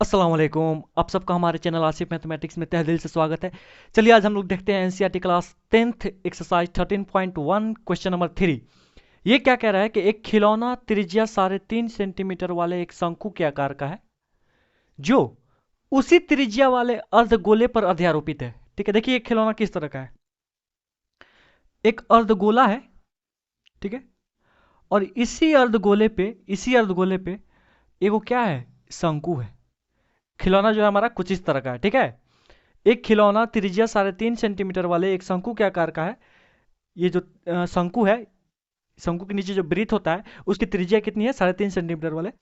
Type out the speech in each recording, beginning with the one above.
अस्सलाम वालेकुम। आप सबका हमारे चैनल आसिफ मैथमेटिक्स में तहे दिल से स्वागत है। चलिए आज हम लोग देखते हैं NCERT class 10th exercise 13.1 question number 3। ये क्या कह रहा है कि एक खिलौना त्रिज्या 3.5 सेंटीमीटर वाले एक शंकु के आकार का है जो उसी त्रिज्या वाले अर्धगोले पर अध्यारोपित है। ठीक है, देखिए एक खिलौना किस तरह का है। एक अर्धगोला है, ठीक है, और इसी अर्धगोले पे एगो क्या है, शंकु है। खिलौना जो है हमारा कुछ इस तरह का है, ठीक है। एक खिलौना त्रिज्या 3.5 सेंटीमीटर वाले एक शंकु के आकार का है। ये जो शंकु है, शंकु के नीचे जो वृत्त होता है उसकी त्रिज्या कितनी है, 3.5 सेंटीमीटर वाले,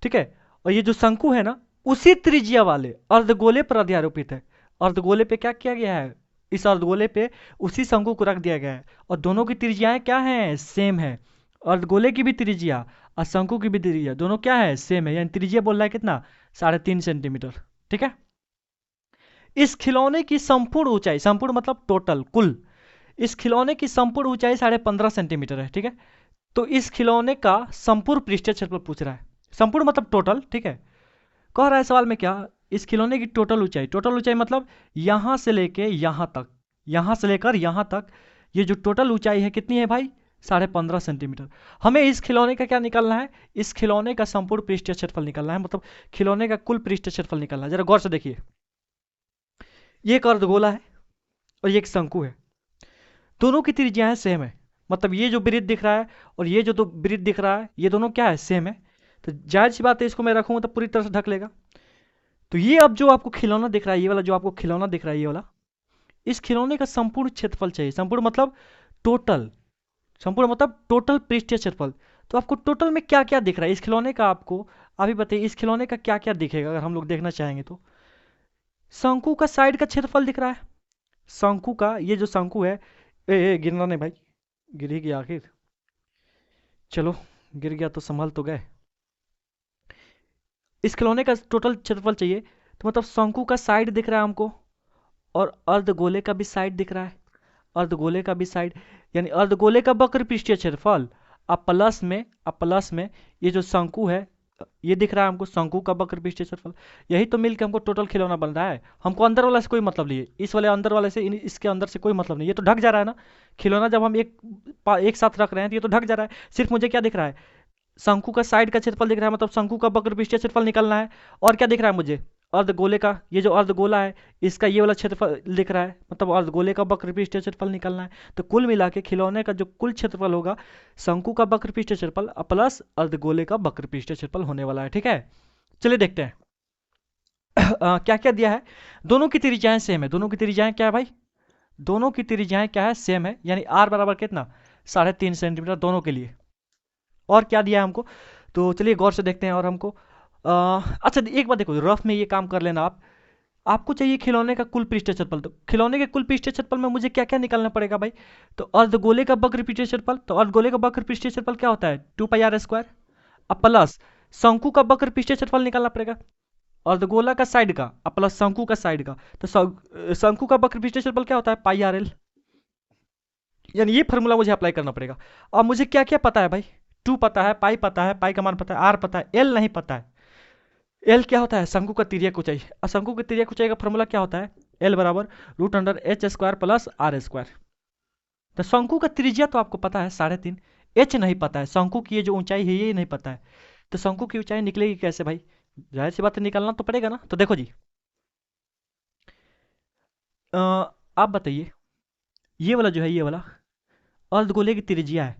ठीक है। और ये जो शंकु है ना, उसी त्रिज्या वाले अर्धगोले पर अध्यारोपित है। अर्धगोले पे क्या किया गया है, इस अर्धगोले पे उसी शंकु को रख दिया गया है और दोनों की त्रिज्याएं क्या हैं, सेम है। अर्धगोले की भी त्रिज्या और शंकु की भी त्रिज्या दोनों क्या है, सेम है। यानी त्रिज्या बोल रहा है कितना, 3.5 सेंटीमीटर, ठीक है। इस खिलौने की संपूर्ण ऊंचाई, संपूर्ण मतलब टोटल, कुल, इस खिलौने की संपूर्ण ऊंचाई 15.5 सेंटीमीटर है, ठीक है। तो इस खिलौने का संपूर्ण पृष्ठीय क्षेत्रफल पूछ रहा है। संपूर्ण मतलब टोटल, ठीक है। कह रहा है सवाल में क्या, इस खिलौने की टोटल ऊंचाई, टोटल ऊंचाई मतलब यहां से लेके यहां तक, यहां से लेकर यहां तक, ये जो टोटल ऊंचाई है कितनी है भाई, 15.5 सेंटीमीटर। हमें इस खिलौने का क्या निकालना है, इस खिलौने का संपूर्ण पृष्ठीय क्षेत्रफल निकालना है, मतलब खिलौने का कुल पृष्ठीय क्षेत्रफल निकालना है। जरा गौर से देखिए, ये एक अर्धगोला है और ये एक शंकु है। दोनों की त्रिज्याएं सेम है, मतलब ये जो वृत्त दिख रहा है और ये जो दो वृत्त दिख रहा है ये दोनों क्या है, सेम है। तो जाहिर सी बात है इसको मैं रखूंगा तो पूरी तरह से ढक लेगा। तो ये अब जो आपको खिलौना दिख रहा है, ये वाला जो आपको खिलौना दिख रहा है, ये वाला, इस खिलौने का संपूर्ण क्षेत्रफल चाहिए। संपूर्ण मतलब टोटल, संपूर्ण मतलब टोटल पृष्ठीय क्षेत्रफल। तो आपको टोटल में क्या क्या दिख रहा है इस खिलौने का, आपको अभी बताइए इस खिलौने का क्या क्या दिखेगा अगर हम लोग देखना चाहेंगे तो। शंकु का साइड का क्षेत्रफल दिख रहा है, शंकु का, ये जो शंकु है, गिरना नहीं भाई, गिर ही गया आखिर, चलो गिर गया तो संभल तो गए। इस खिलौने का टोटल क्षेत्रफल चाहिए, तो मतलब शंकु का साइड दिख रहा है हमको और अर्धगोले का भी साइड दिख रहा है, अर्धगोले का भी साइड, यानी अर्धगोले का वक्र पृष्ठीय क्षेत्रफल अब प्लस में ये जो शंकु है ये दिख रहा है हमको, शंकु का वक्र पृष्ठीय क्षेत्रफल। यही तो मिलकर हमको टोटल खिलौना बन रहा है। हमको अंदर वाला से कोई मतलब नहीं है, इस वाले अंदर वाले से इसके अंदर से कोई मतलब नहीं, ये तो ढक जा रहा है ना खिलौना। जब हम एक साथ रख रहे हैं तो ये तो ढक जा रहा है। सिर्फ मुझे क्या दिख रहा है, शंकु का साइड का क्षेत्रफल दिख रहा है, मतलब शंकु का वक्र पृष्ठीय क्षेत्रफल निकलना है। और क्या दिख रहा है मुझे, अर्धगोले का, ये जो अर्धगोला है इसका ये वाला क्षेत्रफल दिख रहा है, मतलब अर्धगोले का वक्र पृष्ठीय क्षेत्रफल निकलना है। तो कुल मिला के खिलौने का जो कुल क्षेत्रफल होगा, शंकु का वक्र पृष्ठीय क्षेत्रफल प्लस अर्धगोले का वक्र पृष्ठीय क्षेत्रफल होने वाला है, ठीक है। चलिए देखते हैं क्या क्या दिया है। दोनों की त्रिज्याएं सेम है, दोनों की त्रिज्याएं क्या है भाई, दोनों की त्रिज्याएं क्या है, सेम है। यानी आर बराबर कितना, 3.5 सेंटीमीटर दोनों के लिए। और क्या दिया है हमको, तो चलिए गौर से देखते हैं। और हमको अच्छा एक बात देखो, रफ में ये काम कर लेना आप। आपको चाहिए खिलौने का कुल पृष्ठीय क्षेत्रफल, तो खिलौने के कुल पृष्ठीय क्षेत्रफल में मुझे क्या क्या निकालना पड़ेगा भाई। तो अर्धगोले का वक्र पृष्ठीय क्षेत्रफल, तो अर्धगोले का वक्र पृष्ठीय क्षेत्रफल क्या होता है, 2πr² अब प्लस शंकु का वक्र पृष्ठीय क्षेत्रफल निकालना पड़ेगा, अर्धगोला का साइड का अब प्लस शंकु का साइड का। तो शंकु का वक्र पृष्ठीय क्षेत्रफल क्या होता है, πrl। यानी ये फॉर्मूला मुझे अप्लाई करना पड़ेगा। अब मुझे क्या क्या पता है भाई, 2 पता है, पाई पता है, पाई का मान पता है, आर पता है, एल नहीं पता है। एल क्या होता है, शंकु का तिर्यक ऊंचाई, और शंकु की तिर्यक ऊंचाई का फॉर्मूला क्या होता है, एल बराबर √h² प्लस r²। तो शंकु का त्रिज्या तो आपको पता है 3.5, एच नहीं पता है, शंकु की ये जो ऊंचाई है ये नहीं पता है। तो शंकु की ऊंचाई निकलेगी कैसे भाई, जाहिर सी बात है निकालना तो पड़ेगा ना। तो देखो जी, आप बताइए, ये वाला जो है, ये वाला अर्धगोले की त्रिज्या है,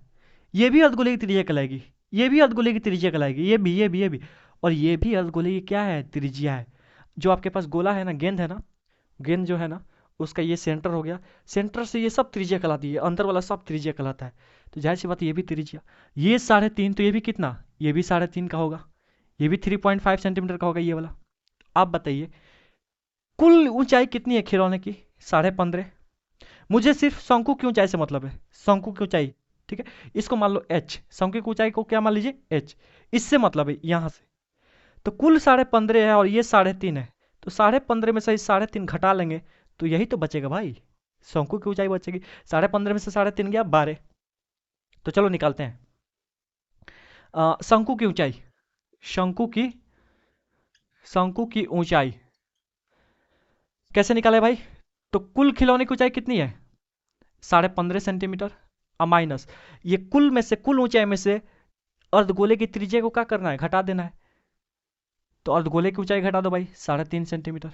ये भी अर्धगोले की त्रिज्या कहलाएगी, ये भी अर्धगोले की त्रिज्या कहलाएगी, ये भी और ये भी अर्धगोले की क्या है, त्रिज्या है। जो आपके पास गोला है ना, गेंद है ना, गेंद जो है ना, उसका ये सेंटर हो गया, सेंटर से ये सब त्रिज्या कहलाती है, अंदर वाला सब त्रिज्या कहलाता है। तो जाहिर सी बात है ये भी त्रिज्या, ये 3.5, तो ये भी कितना, ये भी 3.5 का होगा, ये भी 3.5 सेंटीमीटर का होगा ये वाला। आप बताइए कुल ऊंचाई कितनी है खिलौने की, 15.5। मुझे सिर्फ शंकु की ऊंचाई से मतलब है, शंकु की ऊंचाई, ठीक है। इसको मान लो h, शंकु की ऊंचाई को क्या मान लीजिए, h, इससे मतलब है यहां से। तो कुल 15.5 है और ये 3.5 है, तो 15.5 में से 3.5 घटा लेंगे तो यही तो बचेगा भाई, शंकु की ऊंचाई बचेगी। 15.5 में से 3.5 गया 12। तो चलो निकालते हैं शंकु की ऊंचाई, शंकु की शंकु की ऊंचाई कैसे निकाले भाई? तो कुल खिलौने की ऊंचाई कितनी है? 15.5 सेंटीमीटर। और माइनस ये कुल में से, कुल ऊंचाई में से अर्धगोले की त्रिज्या को क्या करना है? घटा देना है। तो अर्धगोले की ऊंचाई घटा दो भाई, 3.5 सेंटीमीटर।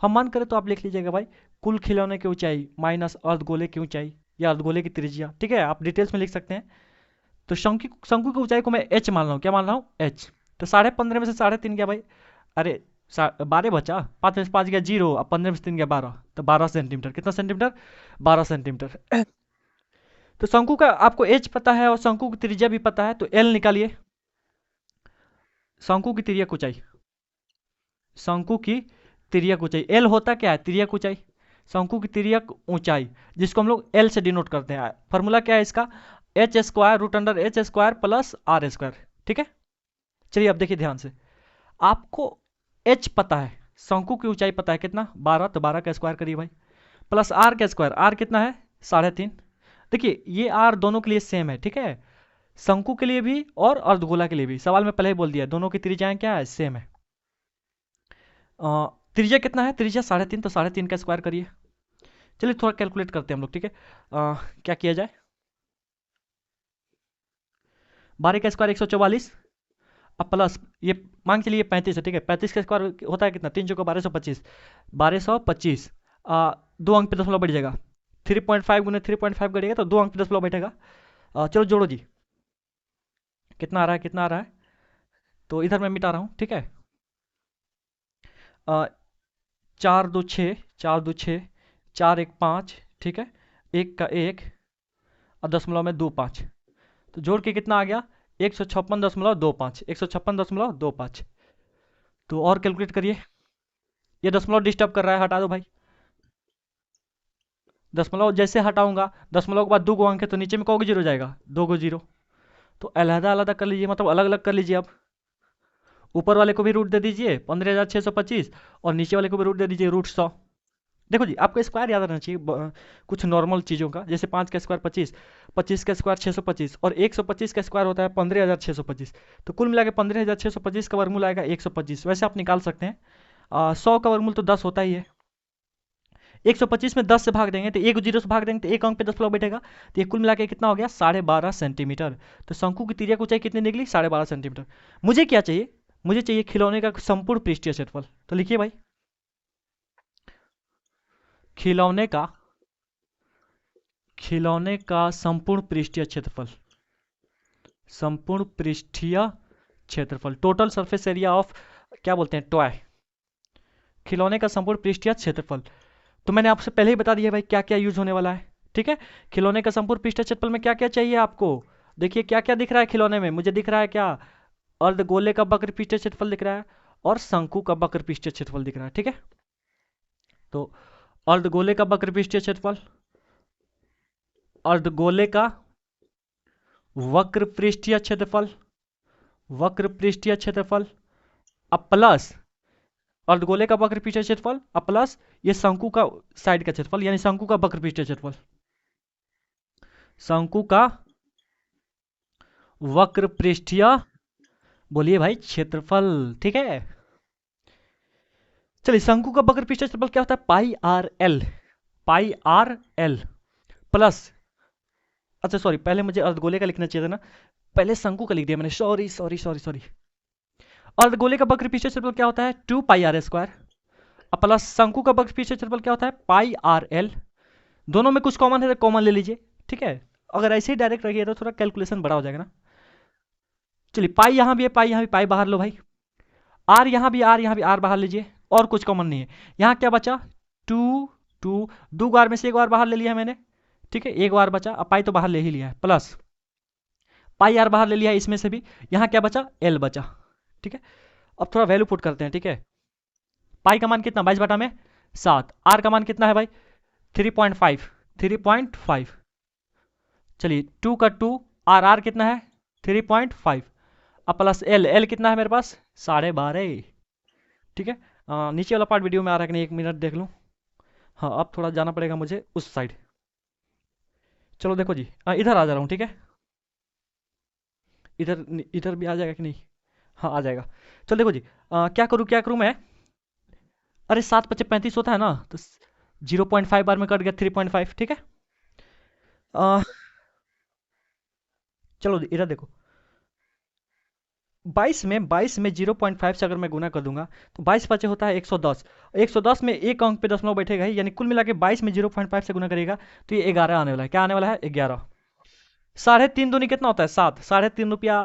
हम मान करें तो आप लिख लीजिएगा भाई, कुल खिलौने की ऊंचाई माइनस अर्धगोले की ऊंचाई या अर्धगोले की त्रिज्या। ठीक है, आप डिटेल्स में लिख सकते हैं। तो शंकु शंकु की ऊंचाई को मैं एच मान रहा हूँ। क्या मान रहा हूँ? एच। तो 15.5 में से 3.5 गया भाई। अरे 12 बचा, 5 में से 5 गया 0, अब 15 में से 3 गया 12, तो 12 सेंटीमीटर। कितना सेंटीमीटर? 12 सेंटीमीटर। तो शंकु का आपको एच पता है और शंकु की त्रिज्या भी पता है, तो एल निकालिए। शंकु की तिर्यक ऊंचाई, शंकु की तिर्यक ऊंचाई एल होता क्या है? तिर्यक ऊंचाई। शंकु की तिर्यक ऊंचाई जिसको हम लोग एल से डिनोट करते हैं। फॉर्मूला क्या है इसका? H square root under H square plus R square. ठीक है, चलिए अब देखिए ध्यान से। आपको एच पता है, शंकु की ऊंचाई पता है कितना? 12, तो 12 का स्क्वायर करिए भाई, प्लस आर का स्क्वायर। आर कितना है? 3.5। देखिए ये आर दोनों के लिए सेम है। ठीक है, शंकु के लिए भी और अर्धगोला के लिए भी। सवाल में पहले ही बोल दिया, दोनों की त्रिज्याएं क्या है? सेम है। त्रिज्या कितना है? त्रिज्या 3.5, तो 3.5 का स्क्वायर करिए। चलिए थोड़ा कैलकुलेट करते हैं हम लोग। ठीक है, क्या किया जाए? 12 का स्क्वायर 144, अब प्लस ये मान के चलिए 35 है। ठीक है, 35 का स्क्वायर होता है कितना? 3 चौका 1225, 1225। 2 अंक पे दशमलव बढ़ जाएगा, 3.5 गुने 3.5 करिएगा तो 2 अंक पे दशमलव बैठेगा। चलो जोड़ो जी, कितना आ रहा है? कितना आ रहा है? तो इधर मैं मिटा रहा हूँ। ठीक है, 4 2 6, 4 2 6, 4 1 5। ठीक है, एक का एक और दशमलव में 2 5, तो जोड़ के कितना आ गया? 156.25, 156.25। तो और कैलकुलेट करिए। ये दशमलव डिस्टर्ब कर रहा है, हटा दो भाई। दशमलव जैसे हटाऊंगा, दशमलव के बाद 2 गो अंक है तो नीचे में कहोगे 0 जाएगा, 2 गो 0। तो अलहदा अलहदा कर लीजिए, मतलब अलग अलग कर लीजिए। अब ऊपर वाले को भी रूट दे दीजिए 15,625, और नीचे वाले को भी रूट दे दीजिए √100। देखो जी, आपको स्क्वायर याद रहना चाहिए कुछ नॉर्मल चीज़ों का। जैसे 5 का स्क्वायर 25, 25 का स्क्वायर 625, और 125 का स्क्वायर होता है 15,625। तो कुल मिला के 15,625 का वर्गमूल आएगा 125। वैसे आप निकाल सकते हैं। 100 का वर्गमूल तो 10 होता ही है। 125 में 10 से भाग देंगे तो एक 0 से भाग देंगे तो एक अंक पे 10 फ्लो बैठेगा। तो ये कुल मिला के कितना हो गया? 12.5 सेंटीमीटर। तो शंकु की तिर्यक ऊंचाई कितनी निकली? 12.5 सेंटीमीटर। मुझे क्या चाहिए? मुझे चाहिए खिलौने का संपूर्ण पृष्ठीय क्षेत्रफल। तो लिखिए भाई, खिलौने का खिलौने का संपूर्ण पृष्ठीय क्षेत्रफल, संपूर्ण पृष्ठीय क्षेत्रफल, टोटल सरफेस एरिया ऑफ, क्या बोलते हैं, टॉय। खिलौने का संपूर्ण पृष्ठीय क्षेत्रफल। तो मैंने आपसे पहले ही बता दिया भाई क्या क्या यूज होने वाला है। ठीक है, खिलौने का संपूर्ण पृष्ठीय क्षेत्रफल में क्या क्या चाहिए आपको? देखिए क्या क्या दिख रहा है खिलौने में। मुझे दिख रहा है क्या? अर्धगोले का वक्र पृष्ठीय क्षेत्रफल दिख रहा है और शंकु का वक्र पृष्ठीय क्षेत्रफल दिख रहा है। ठीक है, तो अर्धगोले का वक्र पृष्ठीय क्षेत्रफल, अर्धगोले का वक्र पृष्ठीय क्षेत्रफल, वक्र पृष्ठीय क्षेत्रफल, अब प्लस अर्धगोले का वक्र पृष्ठीय क्षेत्रफल, अब प्लस ये शंकु का साइड का क्षेत्रफल, यानी शंकु का वक्र पृष्ठीय क्षेत्रफल, शंकु का वक्र पृष्ठीय, बोलिए भाई, क्षेत्रफल। ठीक है, चलिए शंकु का वक्र पृष्ठीय क्षेत्रफल क्या होता है? पाई आर एल, पाई आर एल प्लस, अच्छा सॉरी, पहले मुझे अर्धगोले का लिखना चाहिए था ना, पहले शंकु का लिख दिया मैंने, सॉरी सॉरी सॉरी सॉरी। अर्धगोले का वक्र पृष्ठीय क्षेत्रफल क्या होता है? 2 पाई आर स्क्वायर, प्लस शंकु का वक्र पृष्ठीय क्षेत्रफल क्या होता है? पाई आर एल। दोनों में कुछ कॉमन है तो कॉमन ले लीजिए। ठीक है, अगर ऐसे ही डायरेक्ट रखिए तो थोड़ा कैलकुलेशन बड़ा हो जाएगा ना। चलिए पाई यहाँ भी है, पाई यहाँ भी, पाई बाहर लो भाई। आर यहाँ भी, आर यहाँ भी, आर बाहर लीजिए, और कुछ कॉमन नहीं है। यहाँ क्या बचा? 2 2, 2 बार में से एक बार बाहर ले लिया मैंने। ठीक है, एक बार बचा, अब पाई तो बाहर ले ही लिया है, प्लस पाई आर बाहर ले लिया इसमें से भी। यहाँ क्या बचा? एल बचा। ठीक है, अब थोड़ा वैल्यू पुट करते हैं। ठीक है, पाई का मान कितना? 22/7। आर का मान कितना है भाई? 3.5, 3.5। चलिए 2 का 2, आर आर कितना है? 3.5, अब प्लस एल, एल कितना है मेरे पास? 12.5। ठीक है, नीचे वाला पार्ट वीडियो में आ रहा है कि नहीं? 1 मिनट देख लूँ। हाँ, अब थोड़ा जाना पड़ेगा मुझे उस साइड। चलो देखो जी, इधर आ जा रहा हूँ। ठीक है, इधर इधर भी आ जाएगा कि नहीं? हाँ आ जाएगा। चलो देखो जी, क्या करूँ मैं? अरे 7 × 5 = 35 होता है ना, तो 0.5 बार में कट गया 3.5, ठीक है। अ, चलो इधर देखो, 22 में 0.5 से अगर मैं गुना कर दूंगा तो 22×5 होता है 110। 110 में एक अंक पे दशमलव बैठेगा ही, यानी कुल मिला के 22 में 0.5 से गुना करेगा तो ये 11 आने वाला है। क्या आने वाला है? 11। 3.5 दूनी कितना होता है? 7। 3.5 रुपया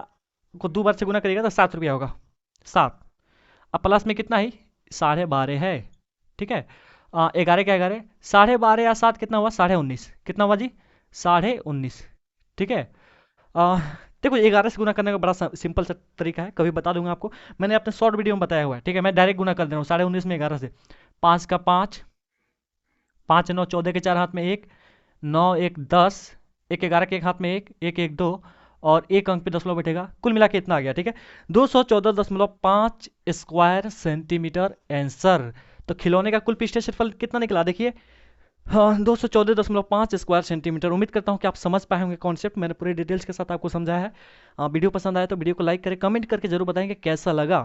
को 2 बार से गुना करेगा तो 7 रुपया होगा। 7। अब प्लस में कितना ही? 12.5 है, ठीक है। 11 क्या 11, 12.5 या 7 कितना हुआ? 19.5। कितना हुआ जी? 19.5, ठीक है। आ, देखो 11 से गुना करने का बड़ा सिंपल सा तरीका है, कभी बता दूंगा आपको। मैंने अपने शॉर्ट वीडियो में बताया हुआ है, ठीक है। मैं डायरेक्ट गुना कर दे रहा हूँ 19.5 में 11 से। 5 का 5, 5 9 14 के 4 हाथ में 1, 9 1 10, एक 11 के एक हाथ में 1, 1 1 2, और एक अंक पे दशमलव बैठेगा। कुल मिला के इतना आ गया, ठीक है। 214.5 स्क्वायर सेंटीमीटर आंसर। तो खिलौने का कुल पृष्ठीय क्षेत्रफल कितना निकला देखिए। हाँ, 214.5 स्क्वायर सेंटीमीटर। उम्मीद करता हूँ कि आप समझ पाए होंगे कॉन्सेप्ट, मैंने पूरे डिटेल्स के साथ आपको समझाया है। वीडियो पसंद आया तो वीडियो को लाइक करें, कमेंट करके जरूर बताएंगे कैसा लगा।